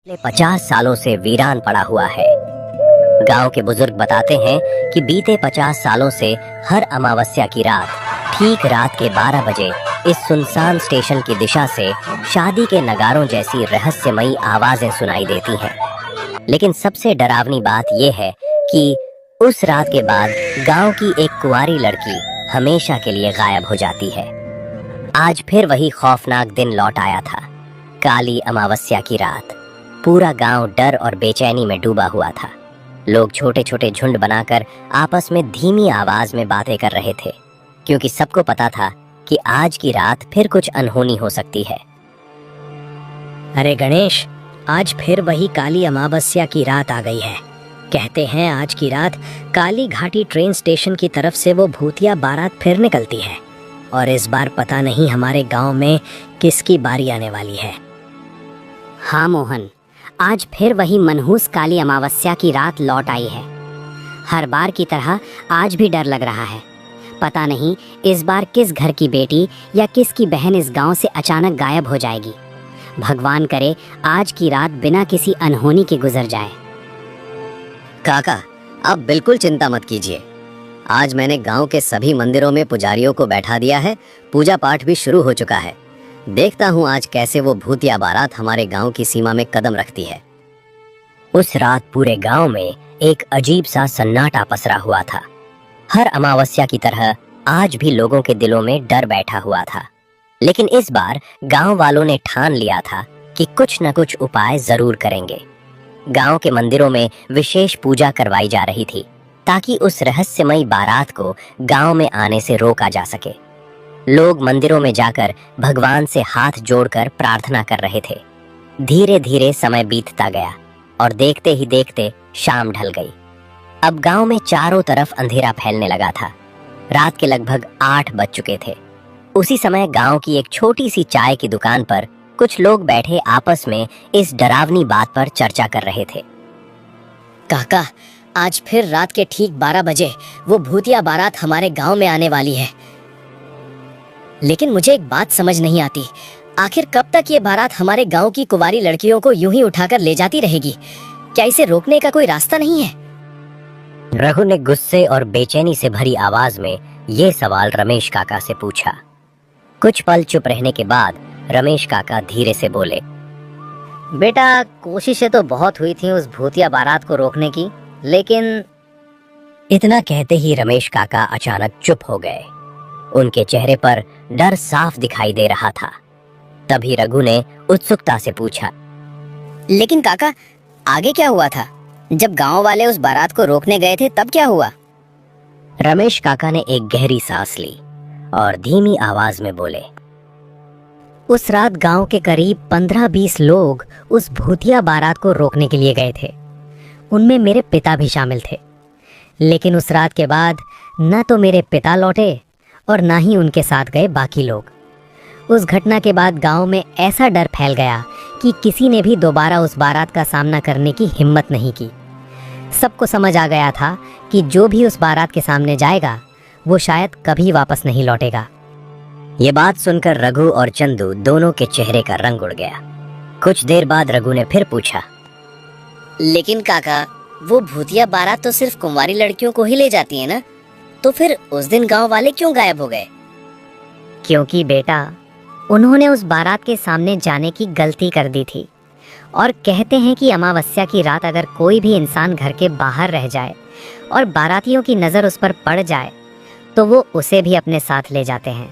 पिछले 50 सालों से वीरान पड़ा हुआ है। गांव के बुजुर्ग बताते हैं कि बीते 50 सालों से हर अमावस्या की रात ठीक रात के 12 बजे इस सुनसान स्टेशन की दिशा से शादी के नगारों जैसी रहस्यमयी आवाजें सुनाई देती हैं। लेकिन सबसे डरावनी बात यह है कि उस रात के बाद गांव की एक कुंवारी लड़की हमेशा के लिए गायब हो जाती है। आज फिर वही खौफनाक दिन लौट आया था। काली अमावस्या की रात पूरा गांव डर और बेचैनी में डूबा हुआ था। लोग छोटे छोटे झुंड बनाकर आपस में धीमी आवाज में बातें कर रहे थे, क्योंकि सबको पता था कि आज की रात फिर कुछ अनहोनी हो सकती है। अरे गणेश, आज फिर वही काली अमावस्या की रात आ गई है। कहते हैं आज की रात काली घाटी ट्रेन स्टेशन की तरफ से वो भूतिया बारात फिर निकलती है, और इस बार पता नहीं हमारे गांव में किसकी बारी आने वाली है। हाँ मोहन, आज फिर वही मनहूस काली अमावस्या की रात लौट आई है। हर बार की तरह आज भी डर लग रहा है। पता नहीं इस बार किस घर की बेटी या किसकी बहन इस गांव से अचानक गायब हो जाएगी। भगवान करे आज की रात बिना किसी अनहोनी के गुजर जाए। काका, आप बिल्कुल चिंता मत कीजिए। आज मैंने गांव के सभी मंदिरों में पुजारियों को बैठा दिया है। पूजा पाठ भी शुरू हो चुका है। देखता हूँ आज कैसे वो भूतिया बारात हमारे गांव की सीमा में कदम रखती है। उस रात पूरे गांव में एक अजीब सा सन्नाटा पसरा हुआ था। हर अमावस्या की तरह आज भी लोगों के दिलों में डर बैठा हुआ था। लेकिन इस बार गांव वालों ने ठान लिया था कि कुछ न कुछ उपाय जरूर करेंगे। गांव के मंदिरों में विशेष पूजा करवाई जा रही थी, ताकि उस रहस्यमयी बारात को गांव में आने से रोका जा सके। लोग मंदिरों में जाकर भगवान से हाथ जोड़कर प्रार्थना कर रहे थे। धीरे धीरे समय बीतता गया और देखते ही देखते शाम ढल गई। अब गांव में चारों तरफ अंधेरा फैलने लगा था। रात के लगभग 8 बज चुके थे। उसी समय गांव की एक छोटी सी चाय की दुकान पर कुछ लोग बैठे आपस में इस डरावनी बात पर चर्चा कर रहे थे। काका, आज फिर रात के ठीक 12 बजे वो भूतिया बारात हमारे गांव में आने वाली है। लेकिन मुझे एक बात समझ नहीं आती, आखिर कब तक ये बारात हमारे गांव की कुंवारी लड़कियों को यूं ही उठाकर ले जाती रहेगी? क्या इसे रोकने का कोई रास्ता नहीं है? रघु ने गुस्से और बेचैनी से भरी आवाज में ये सवाल रमेश काका से पूछा। कुछ पल चुप रहने के बाद रमेश काका धीरे से बोले, बेटा, कोशिशें तो बहुत हुई थी उस भूतिया बारात को रोकने की, लेकिन इतना कहते ही रमेश काका अचानक चुप हो गए। उनके चेहरे पर डर साफ दिखाई दे रहा था। तभी रघु ने उत्सुकता से पूछा, लेकिन काका, आगे क्या हुआ था? जब गांव वाले उस बारात को रोकने गए थे तब क्या हुआ? रमेश काका ने एक गहरी सांस ली और धीमी आवाज में बोले, उस रात गांव के करीब 15-20 लोग उस भूतिया बारात को रोकने के लिए गए थे। उनमें मेरे पिता भी शामिल थे। लेकिन उस रात के बाद न तो मेरे पिता लौटे और ना ही उनके साथ गए बाकी लोग। उस घटना के बाद गांव में ऐसा डर फैल गया कि किसी ने भी दोबारा उस बारात का सामना करने की हिम्मत नहीं की। सबको समझ आ गया था कि जो भी उस बारात के सामने जाएगा वो शायद कभी वापस नहीं लौटेगा। ये बात सुनकर रघु और चंदू दोनों के चेहरे का रंग उड़ गया। कुछ देर बाद रघु ने फिर पूछा, लेकिन काका, वो भूतिया बारात तो सिर्फ कुंवारी लड़कियों को ही ले जाती है ना? तो फिर उस दिन गांव वाले क्यों गायब हो गए? क्योंकि बेटा, उन्होंने उस बारात के सामने जाने की गलती कर दी थी। और कहते हैं कि अमावस्या की रात अगर कोई भी इंसान घर के बाहर रह जाए और बारातियों की नज़र उस पर पड़ जाए तो वो उसे भी अपने साथ ले जाते हैं।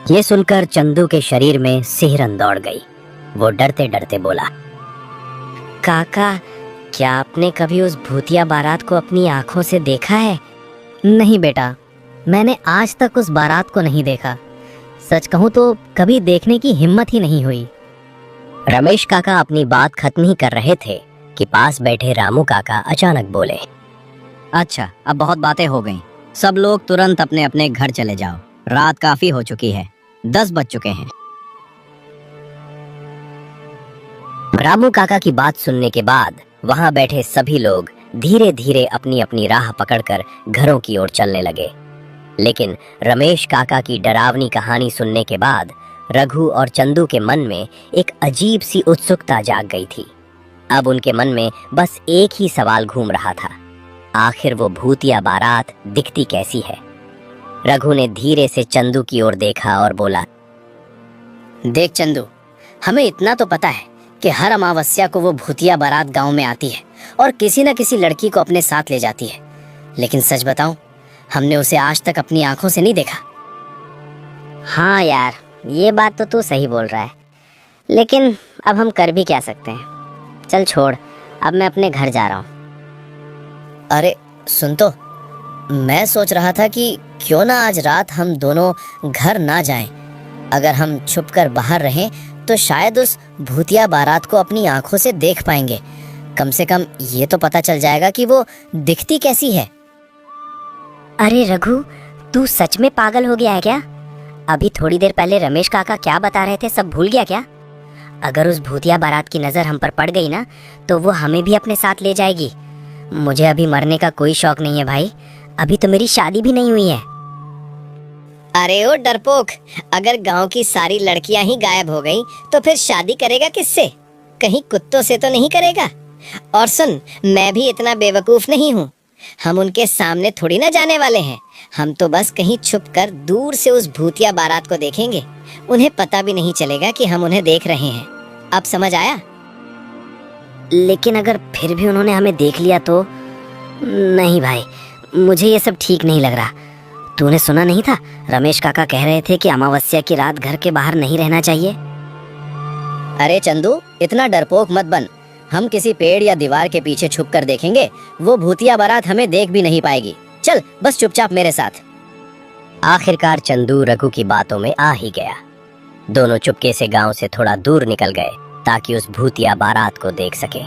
ये सुनकर चंदू के शरीर में सिहरन दौड़ गई। वो डरते डरते बोला, काका, क्या आपने कभी उस भूतिया बारात को अपनी आंखों से देखा है? नहीं बेटा, मैंने आज तक उस बारात को नहीं देखा। सच कहूँ तो कभी देखने की हिम्मत ही नहीं हुई। रमेश काका अपनी बात खत्म ही कर रहे थे कि पास बैठे रामू काका अचानक बोले, अच्छा, अब बहुत बातें हो गईं। सब लोग तुरंत अपने अपने घर चले जाओ। रात काफी हो चुकी है, 10 बज चुके हैं। रामू काका की बात सुनने के बाद वहां बैठे सभी लोग धीरे धीरे अपनी अपनी राह पकड़कर घरों की ओर चलने लगे। लेकिन रमेश काका की डरावनी कहानी सुनने के बाद रघु और चंदू के मन में एक अजीब सी उत्सुकता जाग गई थी। अब उनके मन में बस एक ही सवाल घूम रहा था, आखिर वो भूतिया बारात दिखती कैसी है। रघु ने धीरे से चंदू की ओर देखा और बोला, देख चंदू, हमें इतना तो पता है कि हर अमावस्या को वो भूतिया बारात गांव में आती है और किसी न किसी लड़की को अपने साथ ले जाती है। लेकिन सच बताऊं, हमने उसे आज तक अपनी आंखों से नहीं देखा। हाँ यार, ये बात तो तू सही बोल रहा है, लेकिन अब हम कर भी क्या सकते हैं। चल छोड़, अब मैं अपने घर जा रहा हूँ। अरे सुन तो, मैं सोच रहा था कि क्यों ना आज रात हम दोनों घर ना जाएं। अगर हम छुपकर बाहर रहें तो शायद उस भूतिया बारात को अपनी आंखों से देख पाएंगे। कम से कम ये तो पता चल जाएगा कि वो दिखती कैसी है। अरे रघु, तू सच में पागल हो गया है क्या? अभी थोड़ी देर पहले रमेश काका क्या बता रहे थे, सब भूल गया क्या? अगर उस भूतिया बारात की नज़र हम पर पड़ गई ना, तो वो हमें भी अपने साथ ले जाएगी। मुझे अभी मरने का कोई शौक नहीं है भाई, अभी तो मेरी शादी भी नहीं हुई है। अरे ओ डरपोक, अगर गांव की सारी लड़कियां ही गायब हो गई तो फिर शादी करेगा किससे? कहीं कुत्तों से तो नहीं करेगा। और सुन, मैं भी इतना बेवकूफ नहीं हूँ। हम उनके सामने थोड़ी ना जाने वाले हैं। हम तो बस कहीं छुपकर दूर से उस भूतिया बारात को देखेंगे। उन्हें पता भी नहीं चलेगा कि हम उन्हें देख रहे हैं। अब समझ आया? लेकिन अगर फिर भी उन्होंने हमें देख लिया तो? नहीं भाई, मुझे ये सब ठीक नहीं लग रहा। तूने सुना नहीं था, रमेश काका कह रहे थे कि अमावस्या की रात घर के बाहर नहीं रहना चाहिए। अरे चंदू, इतना डरपोक मत बन। हम किसी पेड़ या दीवार के पीछे छुप कर देखेंगे, वो भूतिया बारात हमें देख भी नहीं पाएगी। चल बस चुपचाप मेरे साथ। आखिरकार चंदू रघु की बातों में आ ही गया। दोनों चुपके से गांव से थोड़ा दूर निकल गए ताकि उस भूतिया बारात को देख सके।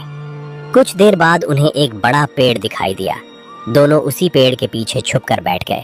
कुछ देर बाद उन्हें एक बड़ा पेड़ दिखाई दिया। दोनों उसी पेड़ के पीछे छुपकर बैठ गए।